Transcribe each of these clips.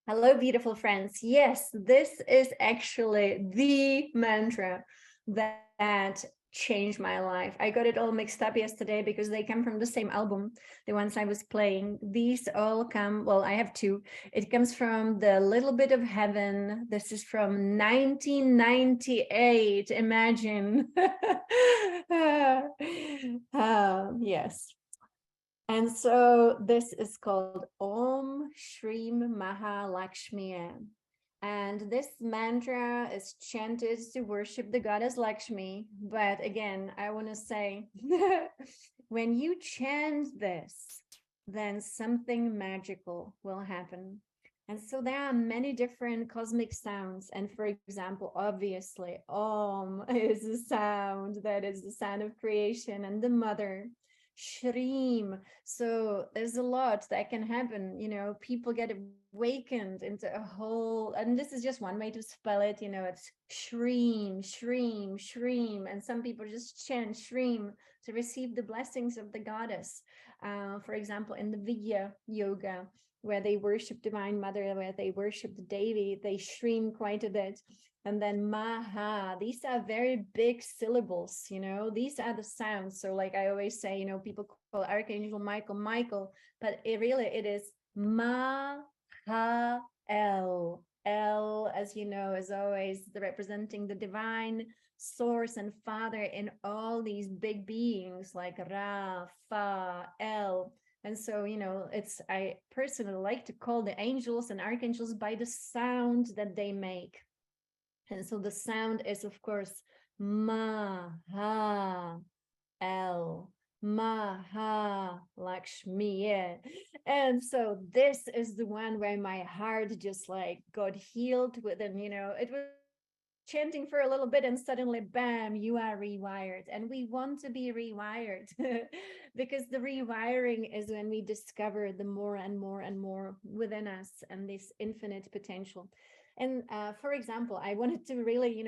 Hello, beautiful friends. Yes, this is actually the mantra that changed my life. I got it all mixed up yesterday because they come from the same album, the ones I was playing. These all come, well, I have two. It comes from the Little Bit of Heaven. This is from 1998. Imagine. Yes. And so this is called Om Shrim Maha Lakshmiya. And this mantra is chanted to worship the goddess Lakshmi. But again, I want to say, when you chant this, then something magical will happen. And so there are many different cosmic sounds. And for example, obviously, Om is the sound that is the sound of creation and the mother. Shrim. So there's a lot that can happen. People get awakened into a whole, and this is just one way to spell it. It's Shrim, Shrim, Shrim. And some people just chant Shrim to receive the blessings of the goddess. For example, in the Vidya yoga, where they worship Divine Mother, where they worship the Devi, they Shrim quite a bit. And then Maha, these are very big syllables, these are the sounds. So like I always say, people call Archangel Michael, Michael, but it is Maha El. El, as you know, is always representing the divine source and father in all these big beings like Ra, Fa, El. And so, I personally like to call the angels and archangels by the sound that they make. And so the sound is, of course, Ma, Ha, El, Maha Lakshmi. And so this is the one where my heart just like got healed within, it was chanting for a little bit and suddenly, bam, you are rewired. And we want to be rewired because the rewiring is when we discover the more and more and more within us and this infinite potential. And for example, I wanted to really,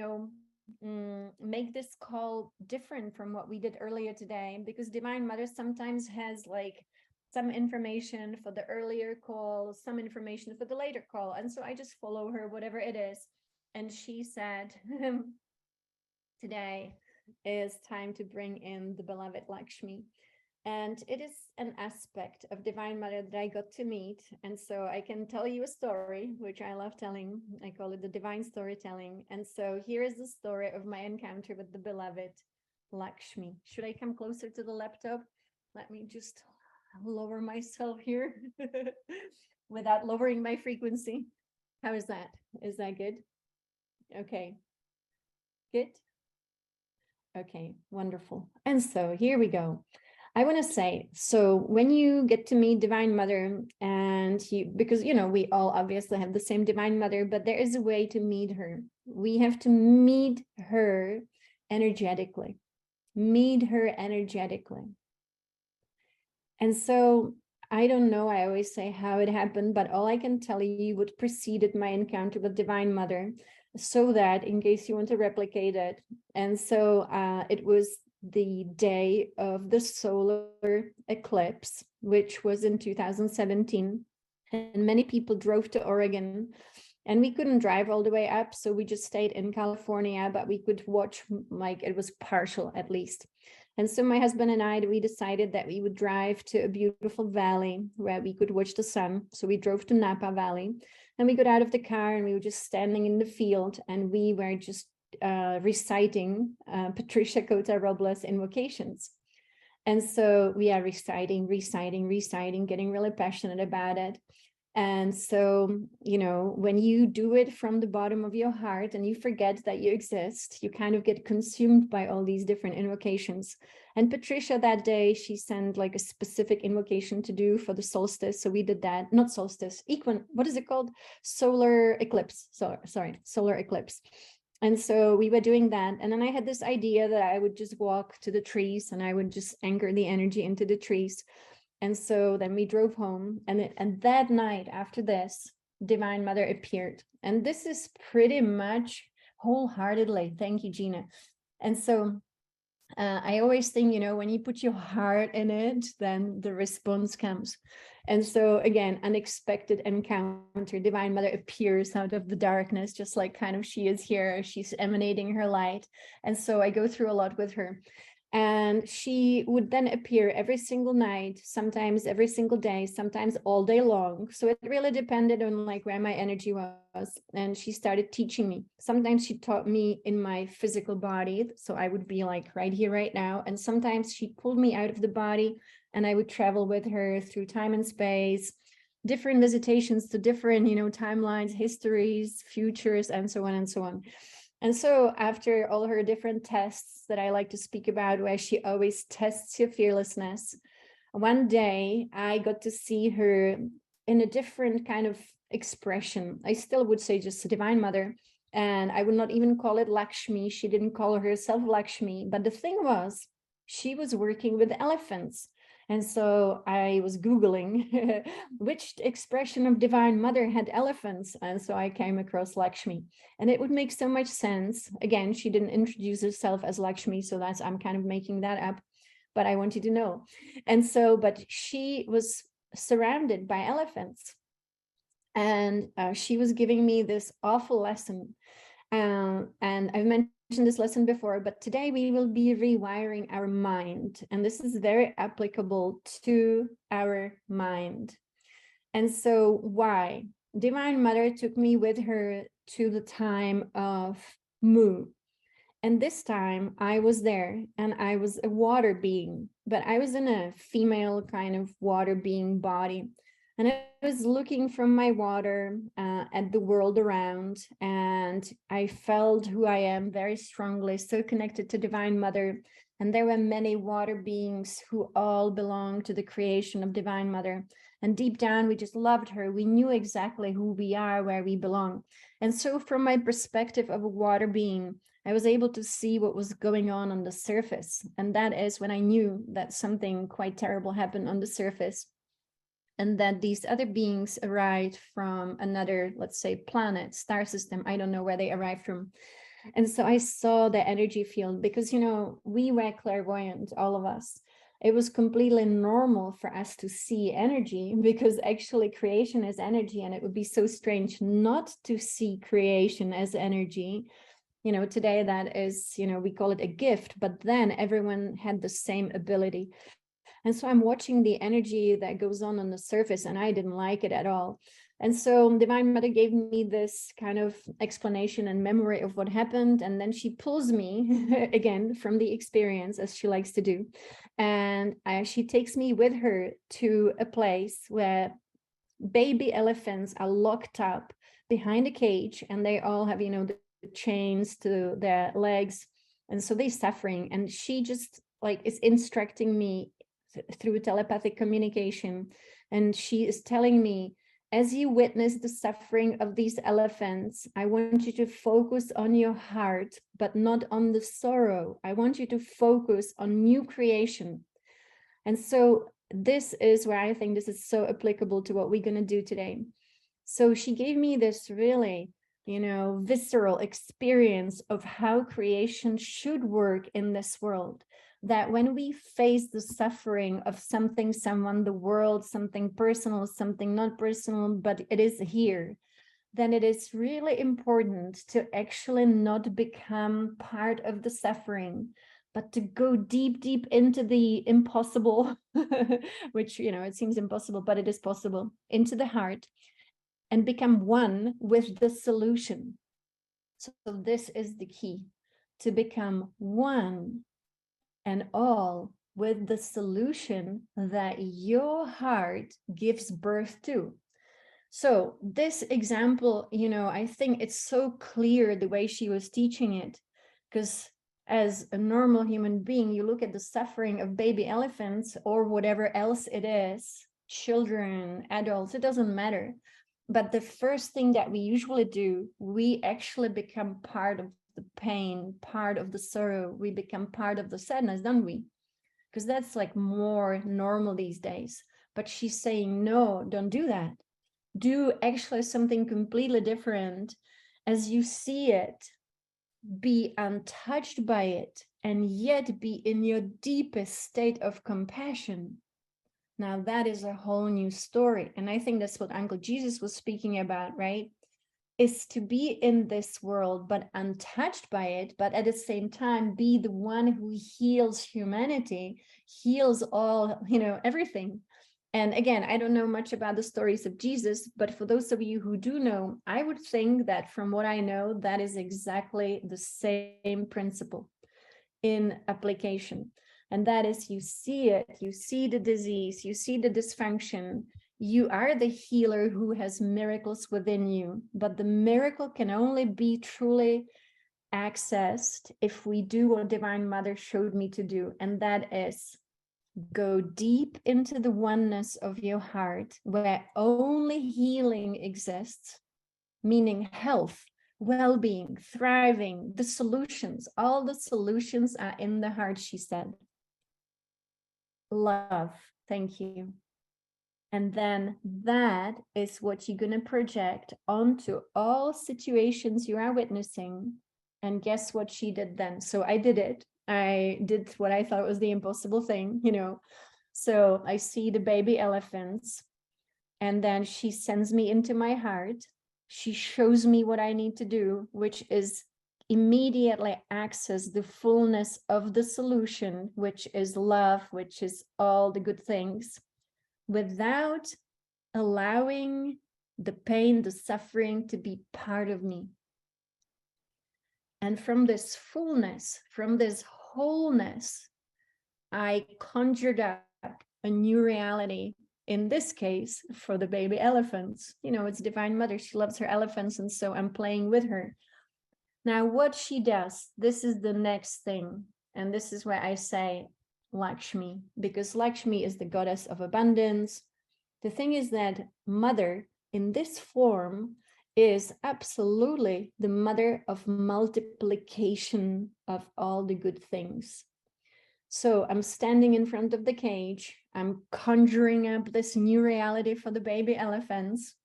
make this call different from what we did earlier today, because Divine Mother sometimes has like some information for the earlier call, some information for the later call. And so I just follow her, whatever it is. And she said, today is time to bring in the beloved Lakshmi. And it is an aspect of Divine Mother that I got to meet. And so I can tell you a story, which I love telling. I call it the divine storytelling. And so here is the story of my encounter with the beloved Lakshmi. Should I come closer to the laptop? Let me just lower myself here without lowering my frequency. How is that? Is that good? Okay. Good. Okay, wonderful. And so here we go. I want to say, so when you get to meet Divine Mother and because, we all obviously have the same Divine Mother, but there is a way to meet her. We have to meet her energetically, And so I don't know, I always say how it happened, but all I can tell you what preceded my encounter with Divine Mother, so that in case you want to replicate it. And so it was the day of the solar eclipse, which was in 2017. And many people drove to Oregon, and we couldn't drive all the way up. So we just stayed in California, but we could watch, like it was partial at least. And so my husband and I, we decided that we would drive to a beautiful valley where we could watch the sun. So we drove to Napa Valley, and we got out of the car and we were just standing in the field, and we were just reciting Patricia Cota Robles invocations. And so we are reciting, getting really passionate about it. And so, when you do it from the bottom of your heart and you forget that you exist, you kind of get consumed by all these different invocations. And Patricia that day, she sent like a specific invocation to do for the solstice. So we did that, not solstice, what is it called? Solar eclipse. Solar eclipse. And so we were doing that. And then I had this idea that I would just walk to the trees and I would just anchor the energy into the trees. And so then we drove home, and that night after this, Divine Mother appeared. And this is pretty much wholeheartedly. Thank you, Gina. And so I always think, when you put your heart in it, then the response comes. And so again, unexpected encounter, Divine Mother appears out of the darkness, just like kind of she is here, she's emanating her light. And so I go through a lot with her. And she would then appear every single night, sometimes every single day, sometimes all day long. So it really depended on like where my energy was. And she started teaching me. Sometimes she taught me in my physical body. So I would be like right here, right now. And sometimes she pulled me out of the body and I would travel with her through time and space, different visitations to different, timelines, histories, futures, and so on and so on. And so after all her different tests that I like to speak about, where she always tests your fearlessness, one day I got to see her in a different kind of expression. I still would say just a Divine Mother, and I would not even call it Lakshmi. She didn't call herself Lakshmi, but the thing was, she was working with elephants. And so I was Googling which expression of Divine Mother had elephants. And so I came across Lakshmi. And it would make so much sense. Again, she didn't introduce herself as Lakshmi, so I'm kind of making that up, but I want you to know. And so, but she was surrounded by elephants. And she was giving me this awful lesson. And I've mentioned this lesson before, but today we will be rewiring our mind. And this is very applicable to our mind. And so why? Divine Mother took me with her to the time of Mu. And this time I was there and I was a water being, but I was in a female kind of water being body. And I was looking from my water at the world around, and I felt who I am very strongly, so connected to Divine Mother. And there were many water beings who all belong to the creation of Divine Mother. And deep down, we just loved her. We knew exactly who we are, where we belong. And so from my perspective of a water being, I was able to see what was going on the surface. And that is when I knew that something quite terrible happened on the surface, and that these other beings arrived from another, let's say, planet, star system. I don't know where they arrived from. And so I saw the energy field because, we were clairvoyant, all of us. It was completely normal for us to see energy because actually creation is energy, and it would be so strange not to see creation as energy. Today that is, we call it a gift, but then everyone had the same ability. And so I'm watching the energy that goes on the surface, and I didn't like it at all. And so Divine Mother gave me this kind of explanation and memory of what happened. And then she pulls me again from the experience, as she likes to do. And she takes me with her to a place where baby elephants are locked up behind a cage, and they all have, the chains to their legs. And so they're suffering. And she just like is instructing me through telepathic communication. And she is telling me, as you witness the suffering of these elephants, I want you to focus on your heart, but not on the sorrow. I want you to focus on new creation. And so this is where I think this is so applicable to what we're going to do today. So she gave me this really, visceral experience of how creation should work in this world. That when we face the suffering of something, someone, the world, something personal, something not personal, but it is here, then it is really important to actually not become part of the suffering, but to go deep, deep into the impossible, which, it seems impossible, but it is possible, into the heart, and become one with the solution. So this is the key, to become one and all with the solution that your heart gives birth to. So this example, I think it's so clear the way she was teaching it, because as a normal human being, you look at the suffering of baby elephants or whatever else it is, children, adults, it doesn't matter. But the first thing that we usually do, we actually become part of the pain, part of the sorrow. We become part of the sadness, don't we? Because that's like more normal these days. But she's saying, no, don't do that. Do actually something completely different. As you see it, be untouched by it, and yet be in your deepest state of compassion. Now that is a whole new story. And I think that's what Uncle Jesus was speaking about, right? Is to be in this world, but untouched by it, but at the same time, be the one who heals humanity, heals all, everything. And again, I don't know much about the stories of Jesus, but for those of you who do know, I would think that from what I know, that is exactly the same principle in application. And that is, you see it, you see the disease, you see the dysfunction, you are the healer who has miracles within you, but the miracle can only be truly accessed if we do what Divine Mother showed me to do, and that is go deep into the oneness of your heart where only healing exists, meaning health, well-being, thriving, the solutions, all the solutions are in the heart, she said. Love, thank you. And then that is what you're going to project onto all situations you are witnessing. And guess what she did then? So I did it. I did what I thought was the impossible thing, So I see the baby elephants, and then she sends me into my heart. She shows me what I need to do, which is immediately access the fullness of the solution, which is love, which is all the good things, without allowing the pain, the suffering to be part of me. And from this fullness, from this wholeness, I conjured up a new reality. In this case, for the baby elephants, it's Divine Mother. She loves her elephants, and so I'm playing with her. Now, what she does, this is the next thing. And this is where I say Lakshmi, because Lakshmi is the goddess of abundance. The thing is that Mother in this form is absolutely the mother of multiplication of all the good things. So I'm standing in front of the cage. I'm conjuring up this new reality for the baby elephants.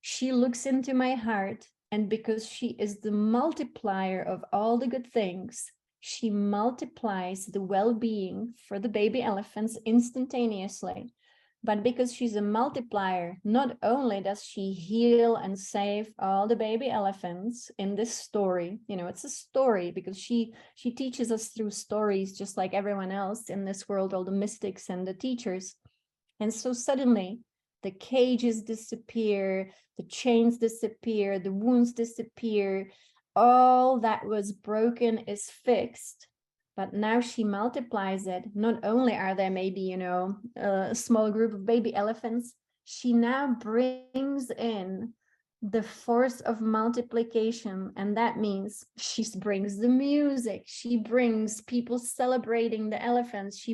She looks into my heart, and because she is the multiplier of all the good things, she multiplies the well-being for the baby elephants instantaneously. But because she's a multiplier, not only does she heal and save all the baby elephants in this story, it's a story because she teaches us through stories, just like everyone else in this world, all the mystics and the teachers. And so suddenly the cages disappear, the chains disappear, the wounds disappear, all that was broken is fixed. But now she multiplies it. Not only are there maybe, a small group of baby elephants, she now brings in the force of multiplication. And that means she brings the music. She brings people celebrating the elephants.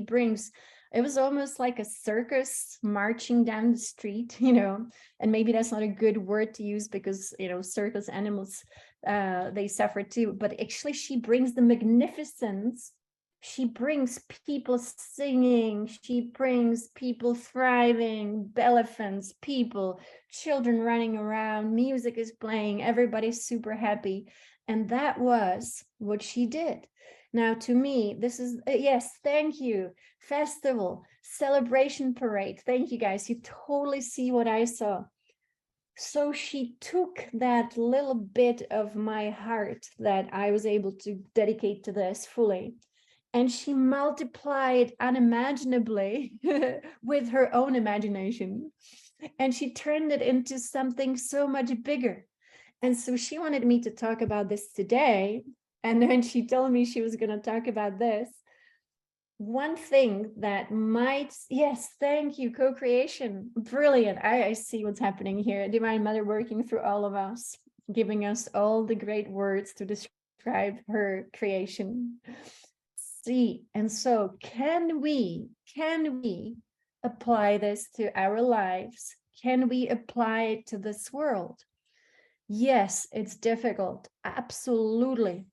It was almost like a circus marching down the street, and maybe that's not a good word to use because, circus animals, they suffer too, but actually she brings the magnificence. She brings people singing, she brings people thriving, elephants, people, children running around, music is playing, everybody's super happy. And that was what she did. Now, to me, this is, yes, thank you. Festival, celebration parade. Thank you, guys. You totally see what I saw. So she took that little bit of my heart that I was able to dedicate to this fully, and she multiplied unimaginably with her own imagination. And she turned it into something so much bigger. And so she wanted me to talk about this today. And then she told me she was going to talk about this. One thing that might, yes, thank you, co-creation. Brilliant. I see what's happening here. Divine Mother working through all of us, giving us all the great words to describe her creation. See, and so can we apply this to our lives? Can we apply it to this world? Yes, it's difficult. Absolutely.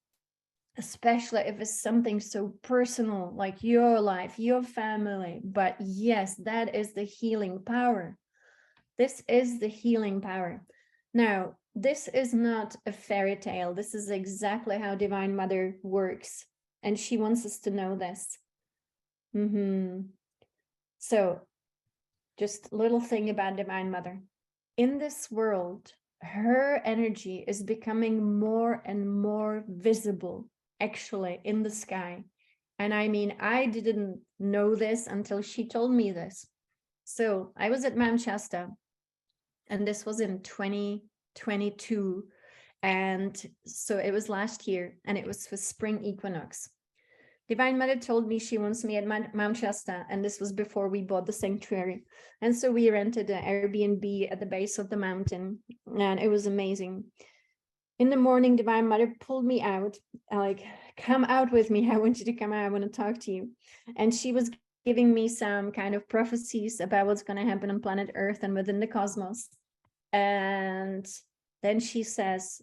Especially if it's something so personal like your life, your family. But yes, that is the healing power. This is the healing power. Now, this is not a fairy tale. This is exactly how Divine Mother works. And she wants us to know this. So just a little thing about Divine Mother. In this world, her energy is becoming more and more visible, actually, in the sky. And I mean, I didn't know this until she told me this. So I was at Mount Shasta, and this was in 2022. And so it was last year, and it was for spring equinox. Divine Mother told me she wants me at Mount Shasta, and this was before we bought the sanctuary. And so we rented an Airbnb at the base of the mountain, and it was amazing. In the morning, Divine Mother pulled me out, like, come out with me. I want you to come out. I want to talk to you. And she was giving me some kind of prophecies about what's going to happen on planet Earth and within the cosmos. And then she says,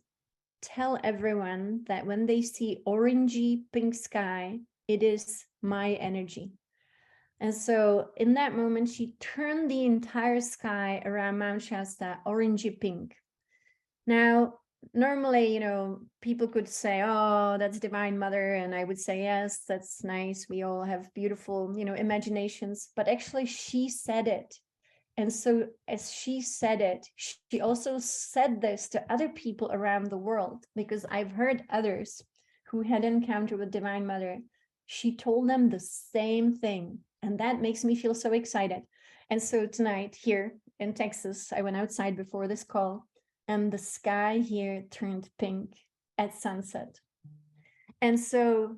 tell everyone that when they see orangey pink sky, it is my energy. And so in that moment, she turned the entire sky around Mount Shasta orangey pink. Now, normally, you know, people could say, oh, that's Divine Mother. And I would say, yes, that's nice. We all have beautiful, you know, imaginations. But actually, she said it. And so as she said it, she also said this to other people around the world, because I've heard others who had encountered with Divine Mother. She told them the same thing. And that makes me feel so excited. And so tonight here in Texas, I went outside before this call, and the sky here turned pink at sunset. And so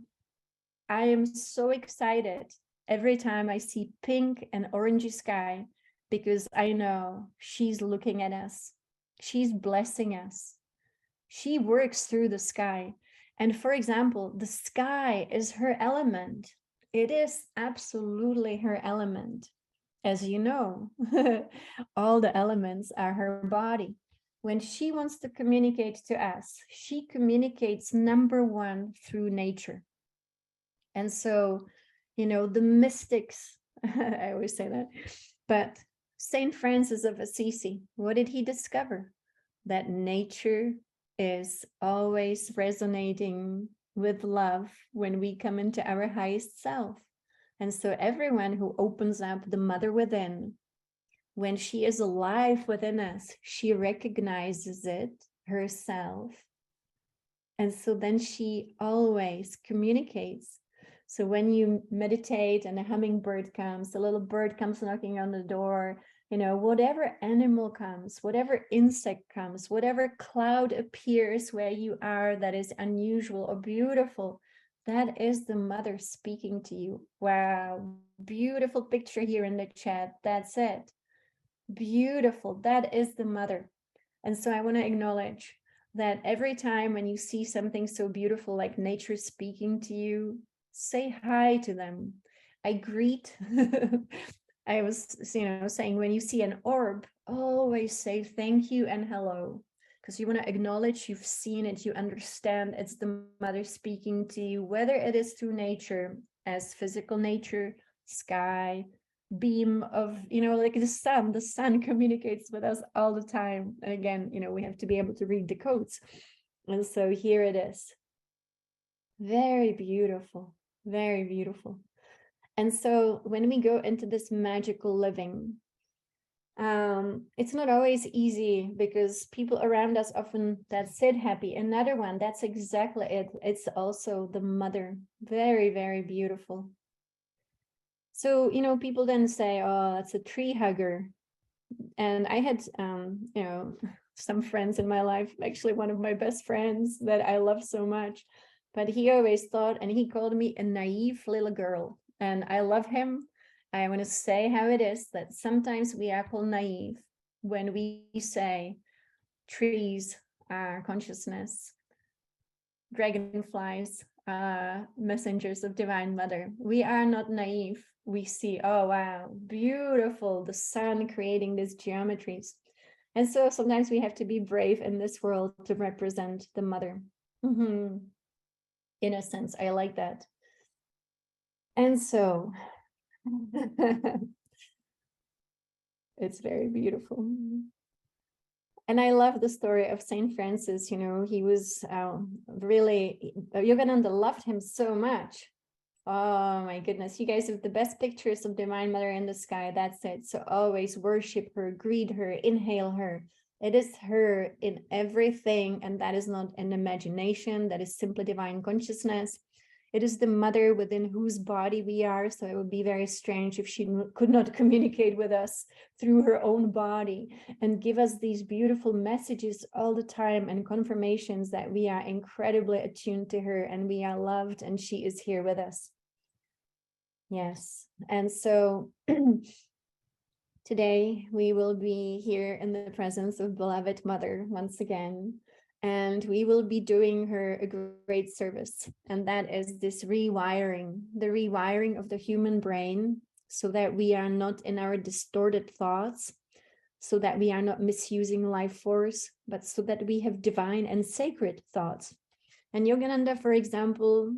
I am so excited every time I see pink and orangey sky, because I know she's looking at us. She's blessing us. She works through the sky. And for example, the sky is her element. It is absolutely her element. As you know, all the elements are her body. When she wants to communicate to us, she communicates number one through nature. And so, you know, the mystics, I always say that, but Saint Francis of Assisi, what did he discover? That nature is always resonating with love when we come into our highest self. And so everyone who opens up the mother within, when she is alive within us, she recognizes it herself. And so then she always communicates. So when you meditate and a hummingbird comes, a little bird comes knocking on the door, you know, whatever animal comes, whatever insect comes, whatever cloud appears where you are that is unusual or beautiful, that is the mother speaking to you. Wow, beautiful picture here in the chat. That's it. Beautiful. That is the mother. And so I want to acknowledge that every time when you see something so beautiful like nature speaking to you, say hi to them. I greet. I was, you know, saying when you see an orb, always say thank you and hello, because you want to acknowledge you've seen it, you understand it's the mother speaking to you, whether it is through nature as physical nature, sky, beam of, you know, like the sun communicates with us all the time. And again, you know, we have to be able to read the codes. And so here it is. Very beautiful, very beautiful. And so when we go into this magical living, it's not always easy, because people around us often, that's it, happy. Another one, that's exactly it. It's also the mother. Very, very beautiful. So, you know, people then say, oh, that's a tree hugger. And I had, you know, some friends in my life, actually one of my best friends that I love so much, but he always thought, and he called me a naive little girl. And I love him. I want to say how it is that sometimes we are called naive when we say trees are consciousness, dragonflies, messengers of Divine Mother. We are not naive. We see, oh, wow, beautiful, the sun creating these geometries. And so sometimes we have to be brave in this world to represent the mother. In a sense, I like that. And so it's very beautiful. And I love the story of Saint Francis. He was really, Yogananda loved him so much. Oh my goodness, you guys have the best pictures of Divine Mother in the sky. That's it. So always worship her, greet her, inhale her. It is her in everything, and that is not an imagination, that is simply divine consciousness. It is the mother within whose body we are, so it would be very strange if she could not communicate with us through her own body and give us these beautiful messages all the time and confirmations that we are incredibly attuned to her and we are loved and she is here with us. Yes, and so today we will be here in the presence of beloved Mother once again, and we will be doing her a great service, and that is this rewiring, the rewiring of the human brain, so that we are not in our distorted thoughts, so that we are not misusing life force, but so that we have divine and sacred thoughts. And Yogananda, for example,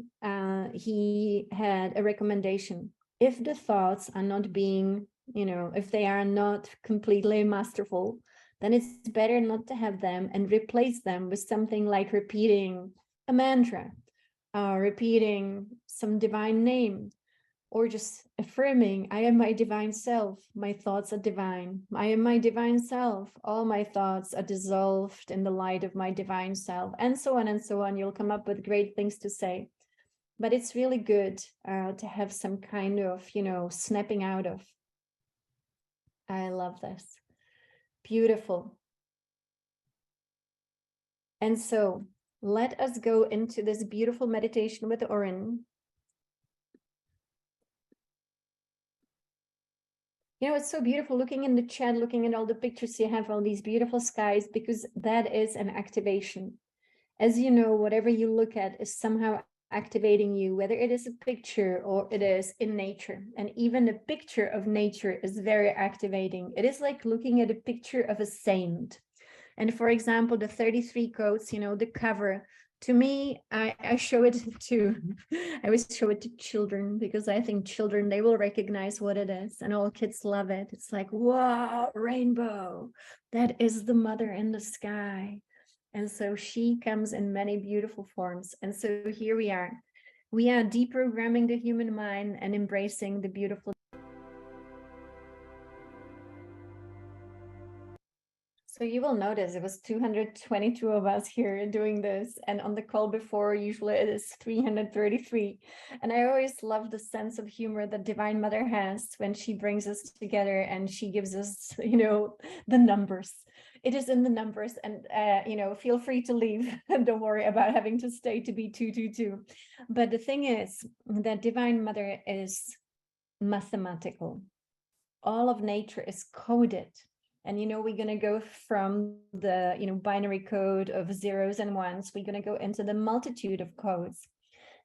he had a recommendation. If the thoughts are not being, if they are not completely masterful, then it's better not to have them and replace them with something like repeating a mantra, repeating some divine name, or just affirming, I am my divine self, my thoughts are divine. I am my divine self, all my thoughts are dissolved in the light of my divine self, and so on and so on. You'll come up with great things to say. But it's really good to have some kind of, snapping out of. I love this. Beautiful. And so let us go into this beautiful meditation with Oren. It's so beautiful looking in the chat, looking at all the pictures you have, all these beautiful skies, because that is an activation. As you know, whatever you look at is somehow activating you, whether it is a picture or it is in nature. And even a picture of nature is very activating. It is like looking at a picture of a saint. And for example, the 33 codes, the cover, to me, I show it to, I always show it to children, because I think children, they will recognize what it is, and all kids love it. It's like, wow, rainbow, that is the mother in the sky. And so she comes in many beautiful forms. And so here we are deprogramming the human mind and embracing the beautiful. So you will notice it was 222 of us here doing this, and on the call before, usually it is 333. And I always love the sense of humor that Divine Mother has when she brings us together and she gives us, the numbers. It is in the numbers, and feel free to leave and don't worry about having to stay to be 222. But the thing is that Divine Mother is mathematical. All of nature is coded. And, we're going to go from the, binary code of zeros and ones. We're going to go into the multitude of codes.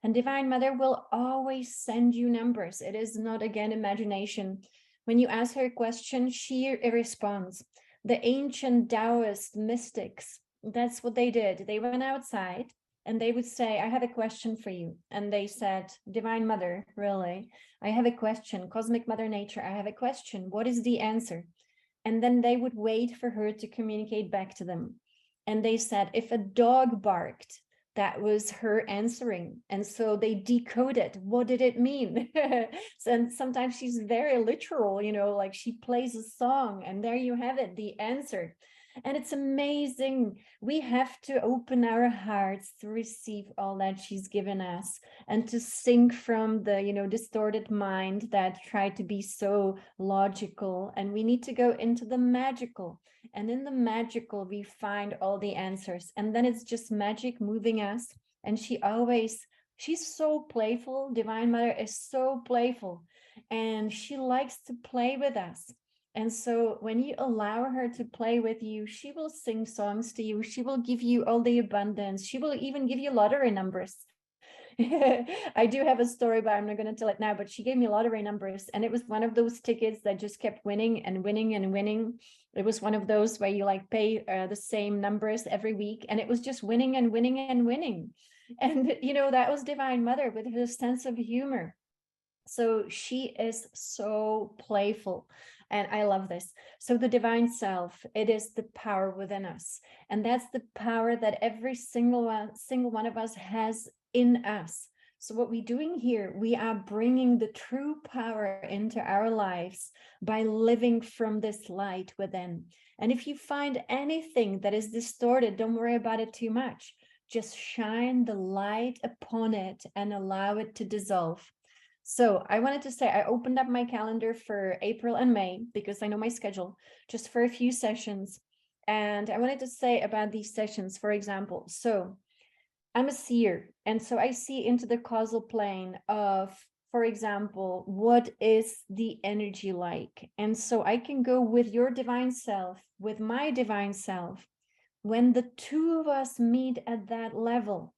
And Divine Mother will always send you numbers. It is not, again, imagination. When you ask her a question, she responds. The ancient Taoist mystics, that's what they did. They went outside and they would say, I have a question for you. And they said, Divine Mother, really, I have a question. Cosmic Mother Nature, I have a question. What is the answer? And then they would wait for her to communicate back to them. And they said, if a dog barked, that was her answering. And so they decoded, what did it mean? And sometimes she's very literal, like she plays a song and there you have it, the answer. And it's amazing. We have to open our hearts to receive all that she's given us and to sink from the, distorted mind that tried to be so logical. And we need to go into the magical. And in the magical, we find all the answers. And then it's just magic moving us. And she's so playful. Divine Mother is so playful. And she likes to play with us. And so when you allow her to play with you, she will sing songs to you. She will give you all the abundance. She will even give you lottery numbers. I do have a story, but I'm not going to tell it now. But she gave me lottery numbers. And it was one of those tickets that just kept winning and winning and winning. It was one of those where you pay the same numbers every week. And it was just winning and winning and winning. And, that was Divine Mother with her sense of humor. So she is so playful. And I love this. So the divine self, it is the power within us. And that's the power that every single one of us has in us. So what we're doing here, we are bringing the true power into our lives by living from this light within. And if you find anything that is distorted, don't worry about it too much. Just shine the light upon it and allow it to dissolve. So I wanted to say I opened up my calendar for April and May because I know my schedule, just for a few sessions. And I wanted to say about these sessions, for example, so I'm a seer, and so I see into the causal plane of, for example, what is the energy like? And so I can go with your divine self, with my divine self, when the two of us meet at that level.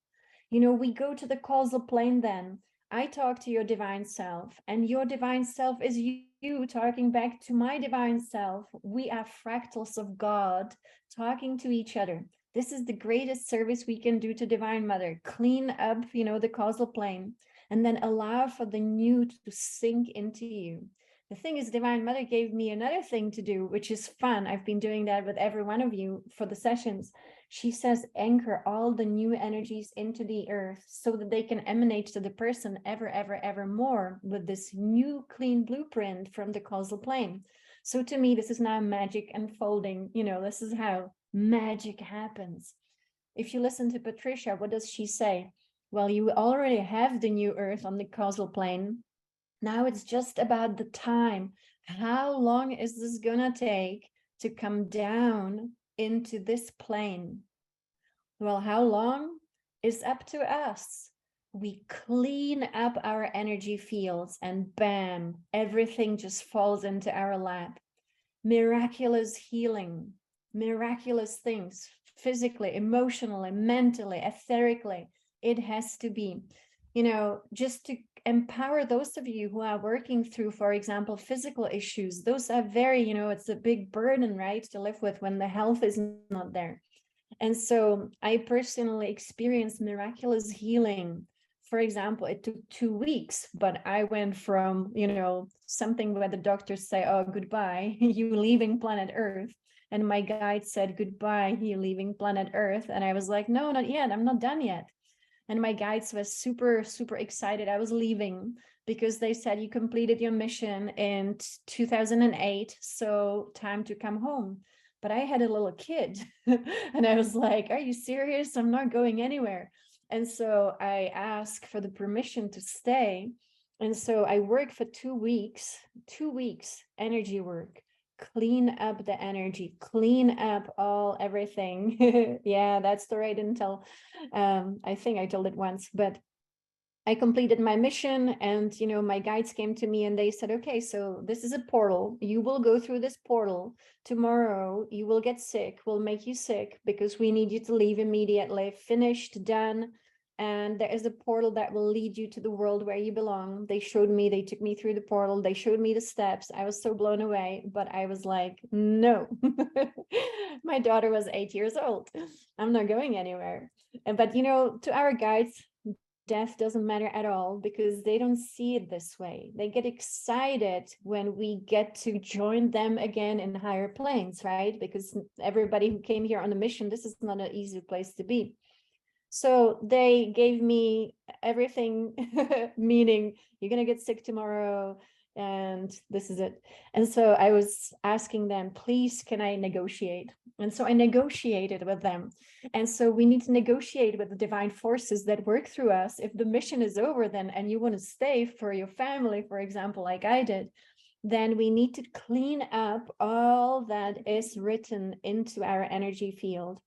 We go to the causal plane then. I talk to your divine self, and your divine self is you talking back to my divine self. We are fractals of God talking to each other. This is the greatest service we can do to Divine Mother. Clean up, the causal plane, and then allow for the new to sink into you. The thing is, Divine Mother gave me another thing to do, which is fun. I've been doing that with every one of you for the sessions. She says, anchor all the new energies into the earth so that they can emanate to the person ever, ever, ever more with this new clean blueprint from the causal plane. So to me, this is now magic unfolding. This is how magic happens. If you listen to Patricia, what does she say? Well, you already have the new earth on the causal plane. Now it's just about the time. How long is this gonna take to come down into this plane? Well, how long is up to us. We clean up our energy fields and bam, everything just falls into our lap. Miraculous healing, miraculous things, physically, emotionally, mentally, etherically. It has to be, just to empower those of you who are working through, for example, physical issues. Those are very, it's a big burden, right, to live with when the health is not there. And so I personally experienced miraculous healing. For example, it took 2 weeks, but I went from, something where the doctors say, oh, goodbye, you leaving planet Earth. And my guide said, goodbye, you leaving planet Earth. And I was like, no, not yet. I'm not done yet. And my guides was super, super excited. I was leaving because they said you completed your mission in 2008. So time to come home. But I had a little kid and I was like, are you serious? I'm not going anywhere. And so I asked for the permission to stay. And so I worked for 2 weeks, energy work, clean up the energy, clean up everything. Yeah, that story I didn't tell. I think I told it once, but I completed my mission, and my guides came to me and they said, okay, so this is a portal. You will go through this portal. Tomorrow you will get sick. We'll make you sick because we need you to leave immediately. Finished, done. And there is a portal that will lead you to the world where you belong. They took me through the portal. They showed me the steps. I was so blown away, but I was like, no. My daughter was 8 years old. I'm not going anywhere. But to our guides, death doesn't matter at all because they don't see it this way. They get excited when we get to join them again in higher planes, right? Because everybody who came here on a mission, this is not an easy place to be. So they gave me everything, meaning you're going to get sick tomorrow and this is it. And so I was asking them, please, can I negotiate? And so I negotiated with them. And so we need to negotiate with the divine forces that work through us. If the mission is over then, and you want to stay for your family, for example, like I did, then we need to clean up all that is written into our energy field.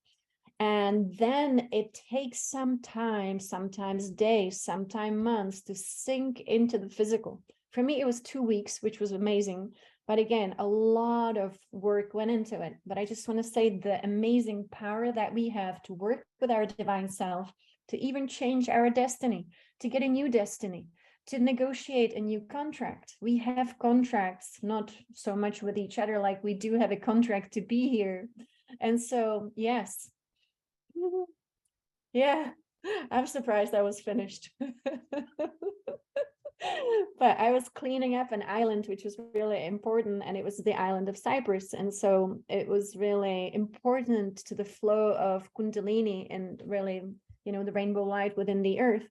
And then it takes some time, sometimes days, sometimes months to sink into the physical. For me, it was 2 weeks, which was amazing. But again, a lot of work went into it. But I just want to say the amazing power that we have to work with our divine self, to even change our destiny, to get a new destiny, to negotiate a new contract. We have contracts, not so much with each other, like we do have a contract to be here. And so, yes. Yeah, I'm surprised I was finished. But I was cleaning up an island, which was really important, and it was the island of Cyprus. And so it was really important to the flow of Kundalini and really, the rainbow light within the earth.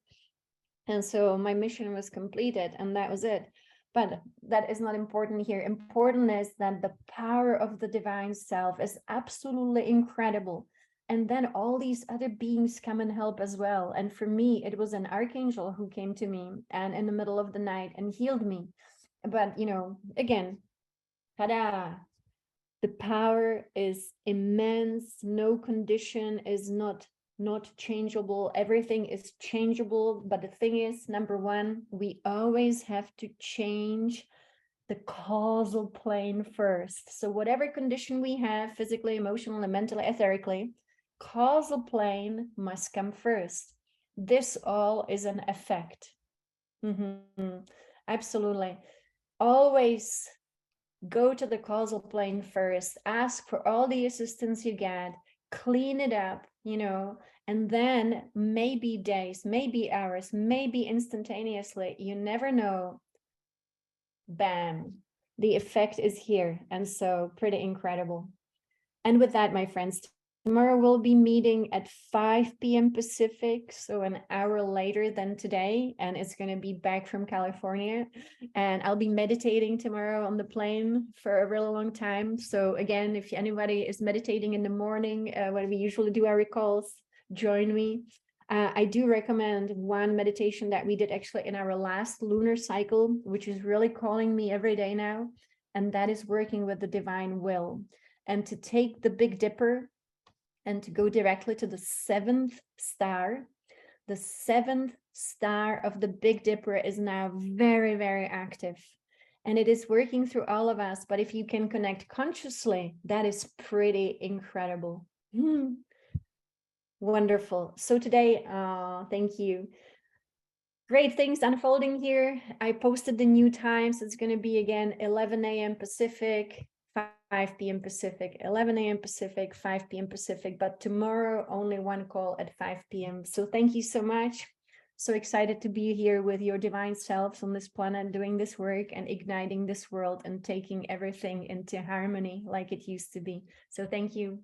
And so my mission was completed, and that was it. But that is not important here. Important is that the power of the divine self is absolutely incredible. And then all these other beings come and help as well. And for me, it was an archangel who came to me and in the middle of the night and healed me. But, again, tada, the power is immense. No condition is not changeable. Everything is changeable. But the thing is, number one, we always have to change the causal plane first. So whatever condition we have, physically, emotionally, mentally, etherically, causal plane must come first. This all is an effect. Absolutely. Always go to the causal plane first, ask for all the assistance you get, clean it up, and then maybe days, maybe hours, maybe instantaneously, you never know, bam, the effect is here. And so pretty incredible. And with that, my friends, tomorrow we'll be meeting at 5 p.m. Pacific, so an hour later than today, and it's going to be back from California. And I'll be meditating tomorrow on the plane for a really long time. So again, if anybody is meditating in the morning, when we usually do our calls, join me. I do recommend one meditation that we did actually in our last lunar cycle, which is really calling me every day now, and that is working with the divine will. And to take the Big Dipper and to go directly to the seventh star. The seventh star of the Big Dipper is now very, very active. And it is working through all of us. But if you can connect consciously, that is pretty incredible. Wonderful. So today, thank you. Great things unfolding here. I posted the new times. It's going to be again 11 a.m. Pacific, 5 p.m. Pacific, 11 a.m. Pacific, 5 p.m. Pacific, but tomorrow only one call at 5 p.m. So thank you so much. So excited to be here with your divine selves on this planet, doing this work and igniting this world and taking everything into harmony like it used to be. So thank you.